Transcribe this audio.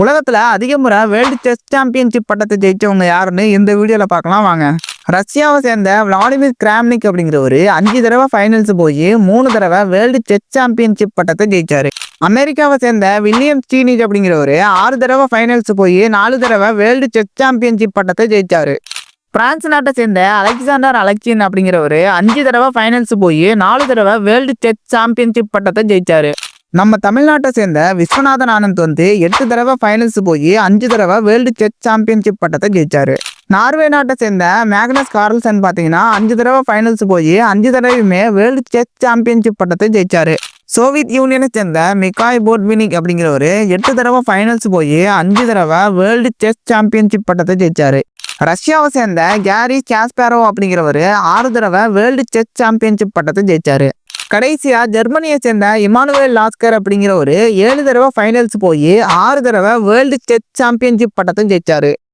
உலகத்துல அதிக முறை வேர்ல்டு செஸ் சாம்பியன்ஷிப் பட்டத்தை ஜெயிச்சவங்க யாருன்னு இந்த வீடியோல பார்க்கலாம் வாங்க. ரஷ்யாவை சேர்ந்த விளாடிமிர் கிராம்னிக் அப்படிங்கிறவரு 5 தடவை ஃபைனல்ஸ் போய் 3 தடவை வேர்ல்டு செஸ் சாம்பியன்ஷிப் பட்டத்தை ஜெயிச்சாரு. அமெரிக்காவை சேர்ந்த வில்லியம் ஸ்டீனிஜ் அப்படிங்கிறவரு 6 தடவை ஃபைனல்ஸ் போய் 4 தடவை வேர்ல்டு செஸ் சாம்பியன்ஷிப் பட்டத்தை ஜெயிச்சாரு. பிரான்ஸ் நாட்டை சேர்ந்த அலெக்சாண்டர் அலெக்சின் அப்படிங்கிறவரு 5 தடவை ஃபைனல்ஸ் போய் 4 தடவை வேர்ல்டு செஸ் சாம்பியன்ஷிப் பட்டத்தை ஜெயிச்சாரு. நம்ம தமிழ்நாட்டை சேர்ந்த விஸ்வநாதன் ஆனந்த் 8 தடவை ஃபைனல்ஸ் போய் 5 தடவை வேர்ல்டு செஸ் சாம்பியன்ஷிப் பட்டத்தை ஜெயிச்சாரு. நார்வே நாட்டை சேர்ந்த மேக்னஸ் கார்ல்சன் பார்த்தீங்கன்னா 5 தடவை ஃபைனல்ஸ் போய் 5 தடவையுமே வேர்ல்டு செஸ் சாம்பியன்ஷிப் பட்டத்தை ஜெயிச்சாரு. சோவியத் யூனியனை சேர்ந்த மிகாய் போட்வினிக் அப்படிங்கிறவரு 8 தடவை ஃபைனல்ஸ் போய் 5 தடவை வேர்ல்டு செஸ் சாம்பியன்ஷிப் பட்டத்தை ஜெயிச்சாரு. ரஷ்யாவை சேர்ந்த கேரி காஸ்பாரோ அப்படிங்கிறவரு 6 தடவை வேர்ல்டு செஸ் சாம்பியன்ஷிப் பட்டத்தை ஜெயிச்சாரு. கடைசியா ஜெர்மனியை சேர்ந்த இமானுவேல் லாஸ்கர் அப்படிங்கிறவரு 7 தடவை ஃபைனல்ஸ் போய் 6 தடவை வேர்ல்டு செஸ் சாம்பியன்ஷிப் பட்டத்தை ஜெயிச்சாரு.